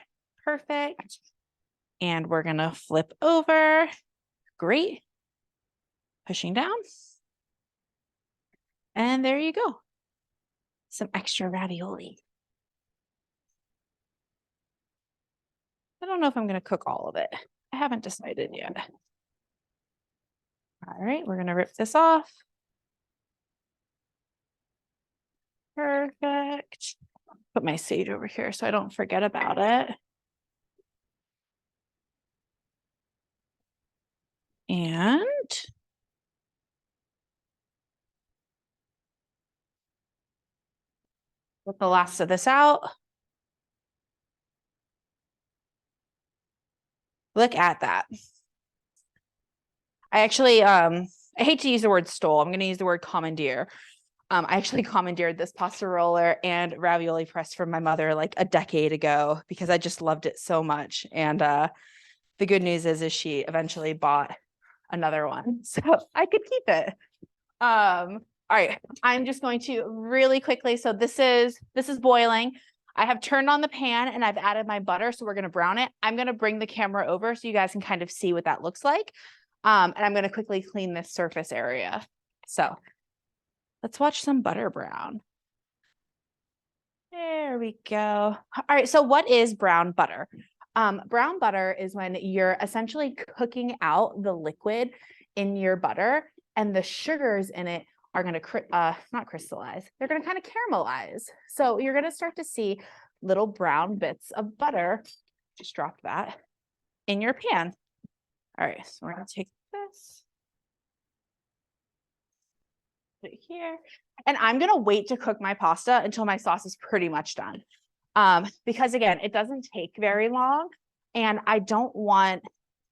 Perfect. And we're going to flip over. Great. Pushing down. And there you go. some extra ravioli. I don't know if I'm going to cook all of it. I haven't decided yet. All right, we're going to rip this off. Perfect. Put my sage over here so I don't forget about it. And put the last of this out. Look at that. I actually, I hate to use the word stole. I'm going to use the word commandeer. I actually commandeered this pasta roller and ravioli press from my mother like a decade ago because I just loved it so much. And the good news is she eventually bought another one, so I could keep it. All right, I'm just going to really quickly. So this is boiling. I have turned on the pan and I've added my butter. So we're going to brown it. I'm going to bring the camera over so you guys can kind of see what that looks like. And I'm going to quickly clean this surface area. So let's watch some butter brown. There we go. All right. So what is brown butter? Brown butter is when you're essentially cooking out the liquid in your butter and the sugars in it are going to not crystallize. They're going to kind of caramelize. So you're going to start to see little brown bits of butter. Just drop that in your pan. All right. So we're going to take this. Put it here. And I'm going to wait to cook my pasta until my sauce is pretty much done. Because again, it doesn't take very long and I don't want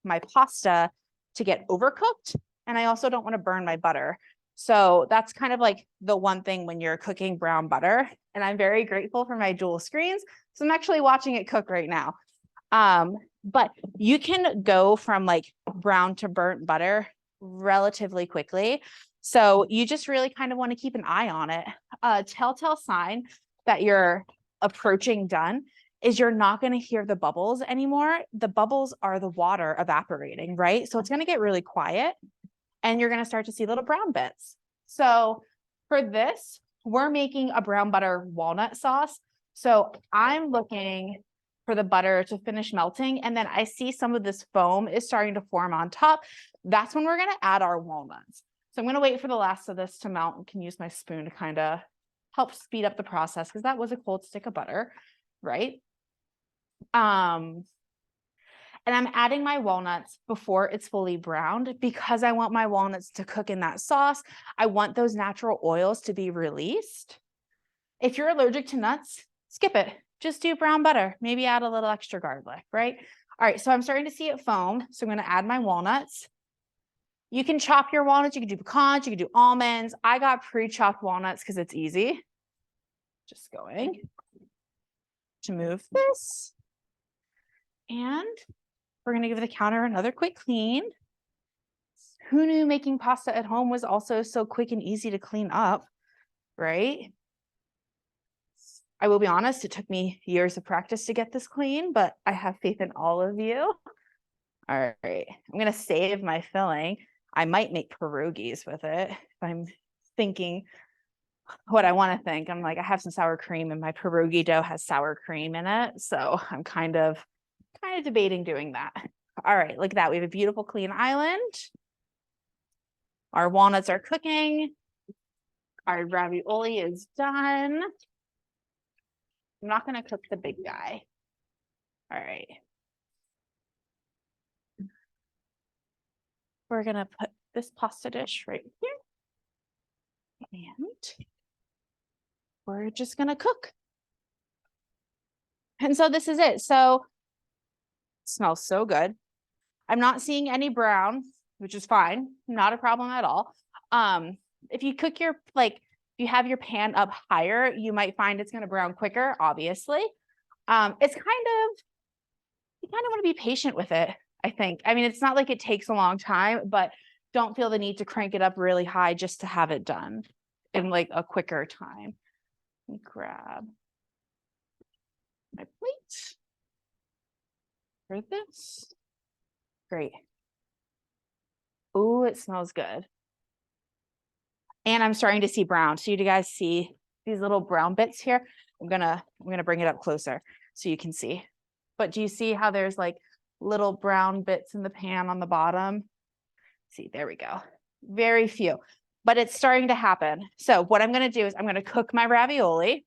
my pasta to get overcooked. And I also don't want to burn my butter. So that's kind of like the one thing when you're cooking brown butter. And I'm very grateful for my dual screens. So I'm actually watching it cook right now. But you can go from like brown to burnt butter relatively quickly. So you just really kind of want to keep an eye on it. Telltale sign that you're approaching done is you're not going to hear the bubbles anymore. The bubbles are the water evaporating, right? So it's going to get really quiet and you're going to start to see little brown bits. So for this, we're making a brown butter walnut sauce. So I'm looking for the butter to finish melting. And then I see some of this foam is starting to form on top. That's when we're going to add our walnuts. So I'm going to wait for the last of this to melt and can use my spoon to kind of help speed up the process because that was a cold stick of butter, right? And I'm adding my walnuts before it's fully browned because I want my walnuts to cook in that sauce. I want those natural oils to be released. If you're allergic to nuts, skip it. Just do brown butter. Maybe add a little extra garlic, right? All right, so I'm starting to see it foam. So I'm going to add my walnuts. You can chop your walnuts. You can do pecans. You can do almonds. I got pre-chopped walnuts because it's easy. Just going to move this. And we're going to give the counter another quick clean. Who knew making pasta at home was also so quick and easy to clean up, right? I will be honest, it took me years of practice to get this clean, but I have faith in all of you. All right, I'm going to save my filling. I might make pierogies with it if I'm thinking what I want to think. I'm like, I have some sour cream and my pierogi dough has sour cream in it. So I'm kind of debating doing that. All right, look at that. We have a beautiful clean island. Our walnuts are cooking. Our ravioli is done. I'm not going to cook the big guy. All right. We're going to put this pasta dish right here. And we're just going to cook. And so this is it. So it smells so good. I'm not seeing any brown, which is fine. Not a problem at all. If you cook your, if you have your pan up higher, you might find it's going to brown quicker, obviously. You kind of want to be patient with it, I think. I mean, it's not like it takes a long time, but don't feel the need to crank it up really high just to have it done in like a quicker time. Let me grab my plate for this. Great. Ooh, it smells good. And I'm starting to see brown. So you guys see these little brown bits here. I'm gonna bring it up closer so you can see. But do you see how there's like little brown bits in the pan on the bottom? See, there we go. Very few, but it's starting to happen. So what I'm gonna do is I'm gonna cook my ravioli.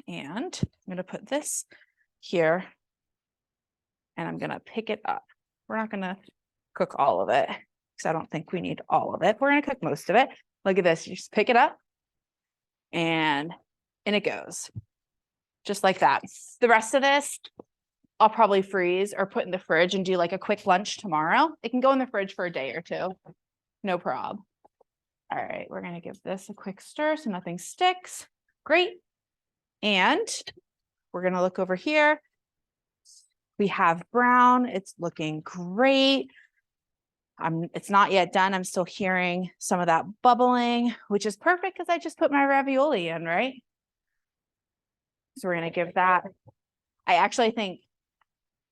And I'm gonna put this here and I'm gonna pick it up. We're not gonna cook all of it because I don't think we need all of it. We're gonna cook most of it. Look at this, you just pick it up and in it goes. Just like that. The rest of this, I'll probably freeze or put in the fridge and do like a quick lunch tomorrow. It can go in the fridge for a day or two. No problem. All right, we're gonna give this a quick stir so nothing sticks. Great. And we're gonna look over here. We have brown, it's looking great. It's not yet done. I'm still hearing some of that bubbling, which is perfect because I just put my ravioli in, right? So we're gonna give that. I actually think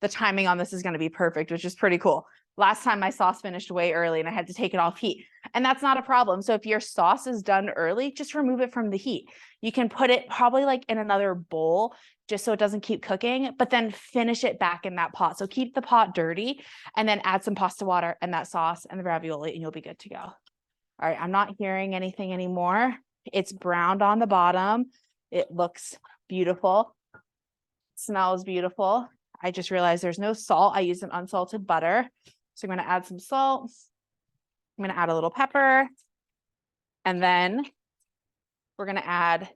the timing on this is gonna be perfect, which is pretty cool. Last time my sauce finished way early and I had to take it off heat, and that's not a problem. So if your sauce is done early, just remove it from the heat. You can put it probably like in another bowl just so it doesn't keep cooking, but then finish it back in that pot. So keep the pot dirty and then add some pasta water and that sauce and the ravioli and you'll be good to go. All right, I'm not hearing anything anymore. It's browned on the bottom. It looks beautiful. Smells beautiful. I just realized there's no salt. I used an unsalted butter. So I'm going to add some salt. I'm going to add a little pepper. And then we're going to add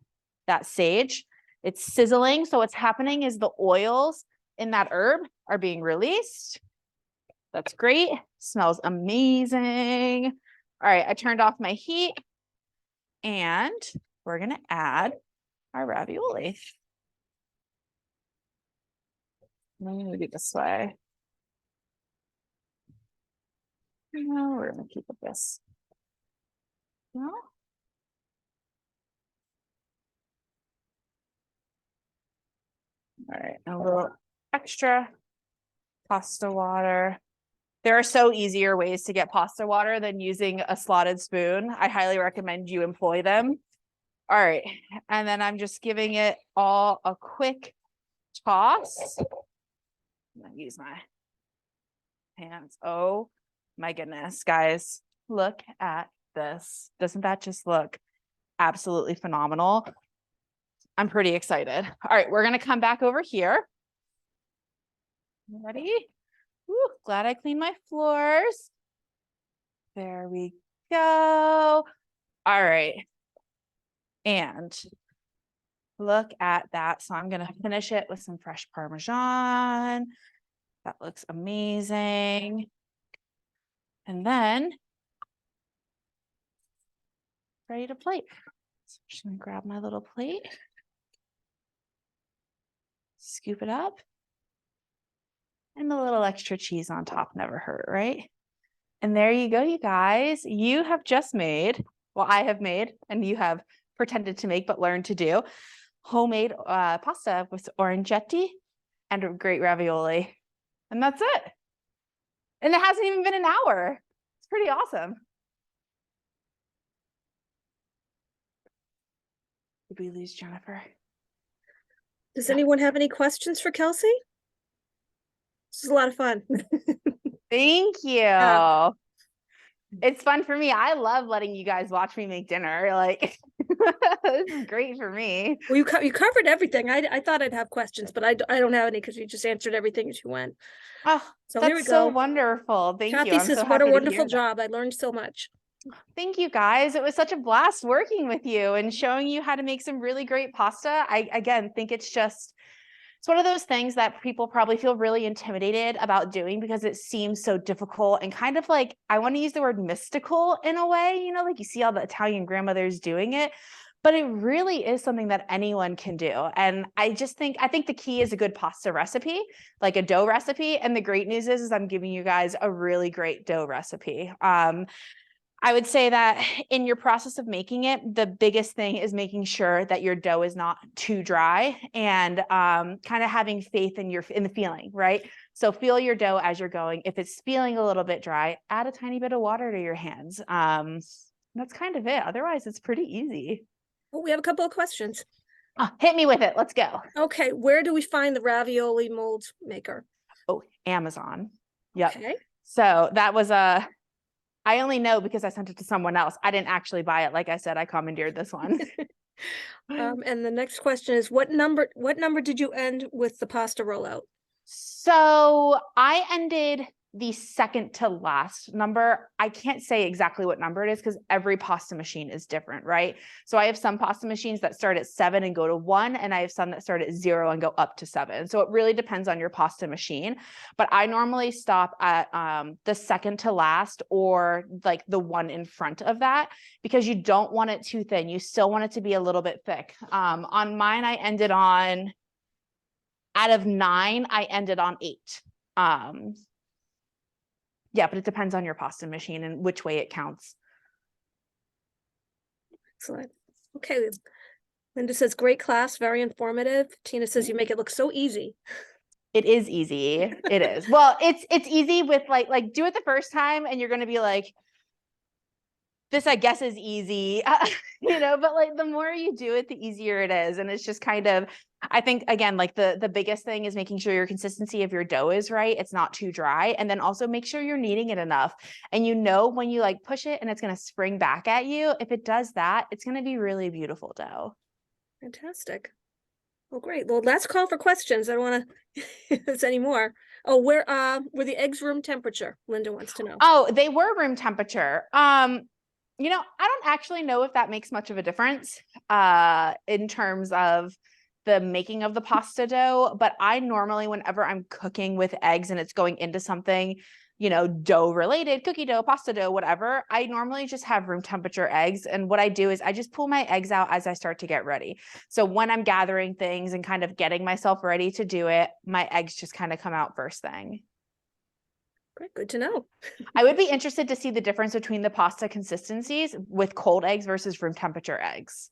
that sage. It's sizzling. So what's happening is the oils in that herb are being released. That's great. Smells amazing. All right, I turned off my heat. And we're going to add our ravioli. I'm going to do it this way. No, we're going to keep it this. No. All right, a little extra pasta water. There are so easier ways to get pasta water than using a slotted spoon. I highly recommend you employ them. All right, and then I'm just giving it all a quick toss. I'm gonna use my hands. Oh my goodness, guys, look at this. Doesn't that just look absolutely phenomenal? I'm pretty excited. All right, we're gonna come back over here. Ready? Ooh, glad I cleaned my floors. There we go. All right. And look at that. So I'm gonna finish it with some fresh Parmesan. That looks amazing. And then ready to plate. So I'm just gonna grab my little plate. Scoop it up. And a little extra cheese on top never hurt, right? And there you go, you guys. You have just made, well, I have made, and you have pretended to make, but learned to do, homemade pasta with orecchiette and a great ravioli. And that's it. And it hasn't even been an hour. It's pretty awesome. Did we lose Jennifer? Does anyone have any questions for Kelcy? This is a lot of fun. Thank you. Yeah. It's fun for me. I love letting you guys watch me make dinner. Like, this is great for me. Well, you covered everything. I thought I'd have questions, but I don't have any because you just answered everything as you went. Oh, so that's here we go. So wonderful. Thank Kathy you. says, what a wonderful job. I learned so much. Thank you, guys. It was such a blast working with you and showing you how to make some really great pasta. I, again, think it's one of those things that people probably feel really intimidated about doing because it seems so difficult and kind of like, I want to use the word mystical in a way, you know, like you see all the Italian grandmothers doing it, but it really is something that anyone can do. And I think the key is a good pasta recipe, like a dough recipe. And the great news is I'm giving you guys a really great dough recipe. I would say that in your process of making it, the biggest thing is making sure that your dough is not too dry and kind of having faith in the feeling, right? So feel your dough as you're going. If it's feeling a little bit dry, add a tiny bit of water to your hands. That's kind of it. Otherwise, it's pretty easy. Oh, we have a couple of questions. Hit me with it. Let's go. Okay, where do we find the ravioli mold maker? Oh, Amazon. Yep. Okay. So that was I only know because I sent it to someone else. I didn't actually buy it. Like I said, I commandeered this one. And the next question is, what number did you end with the pasta rollout? So I ended the second to last number. I can't say exactly what number it is because every pasta machine is different, right? So I have some pasta machines that start at 7 and go to 1, and I have some that start at 0 and go up to 7. So it really depends on your pasta machine. But I normally stop at the second to last or like the one in front of that because you don't want it too thin. You still want it to be a little bit thick. On mine, I ended on, out of 9, I ended on 8. Yeah, but it depends on your pasta machine and which way it counts. Excellent. Okay. Linda says, great class, very informative. Tina says, you make it look so easy. It is easy. It is. Well, it's easy with like do it the first time and you're going to be like, this, I guess, is easy, but like the more you do it, the easier it is. And it's just kind of, I think, again, like the biggest thing is making sure your consistency of your dough is right. It's not too dry. And then also make sure you're kneading it enough. And when you like push it and it's going to spring back at you, if it does that, it's going to be really beautiful dough. Fantastic. Well, great. Well, last call for questions. I don't want to there's any more. Oh, were the eggs room temperature? Linda wants to know. Oh, they were room temperature. I don't actually know if that makes much of a difference in terms of the making of the pasta dough, but I normally, whenever I'm cooking with eggs and it's going into something, dough related, cookie dough, pasta dough, whatever, I normally just have room temperature eggs. And what I do is I just pull my eggs out as I start to get ready. So when I'm gathering things and kind of getting myself ready to do it, my eggs just kind of come out first thing. Great, good to know. I would be interested to see the difference between the pasta consistencies with cold eggs versus room temperature eggs.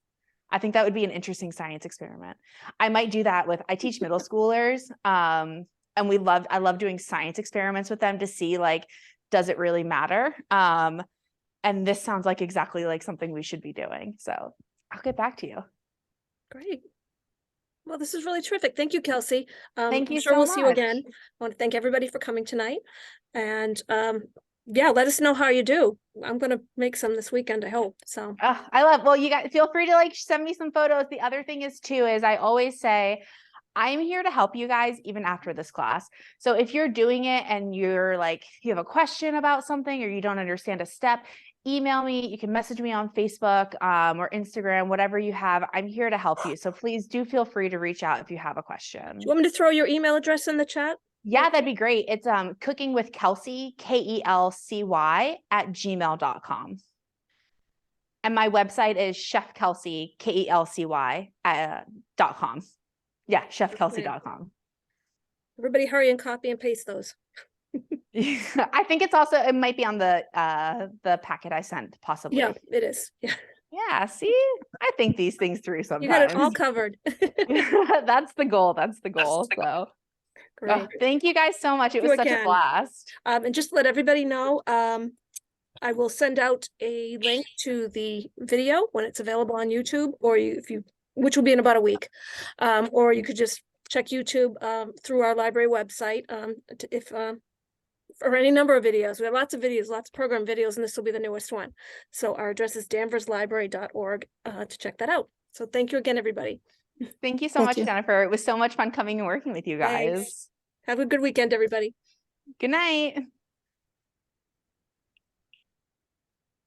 I think that would be an interesting science experiment. I might do that I teach middle schoolers. And I love doing science experiments with them to see, like, does it really matter? And this sounds like exactly like something we should be doing. So I'll get back to you. Great. Well, this is really terrific. Thank you, Kelcy. Thank you I'm sure so we'll see you much. again. I want to thank everybody for coming tonight. And yeah, let us know how you do. I'm going to make some this weekend, I hope. So well, you guys feel free to send me some photos. The other thing is I always say, I'm here to help you guys even after this class. So if you're doing it and you're like, you have a question about something or you don't understand a step, email me. You can message me on Facebook or Instagram, whatever you have. I'm here to help you. So please do feel free to reach out if you have a question. do you want me to throw your email address in the chat? Yeah, that'd be great. It's cooking with Kelcy, KELCY @gmail.com. And my website is Chef Kelcy, KELCY .com. Yeah, chefkelcy.com. Everybody hurry and copy and paste those. I think it might be on the packet I sent, possibly. Yeah, it is. Yeah. Yeah, see, I think these things through sometimes. You got it all covered. That's the goal. So Great. Thank you guys so much. It was such a blast. And just let everybody know, I will send out a link to the video when it's available on YouTube, or which will be in about a week. Or you could just check YouTube through our library website for any number of videos. We have lots of videos, lots of program videos, and this will be the newest one. So our address is danverslibrary.org to check that out. So thank you again, everybody. Thank you so much, Jennifer. It was so much fun coming and working with you guys. Thanks. Have a good weekend, everybody. Good night.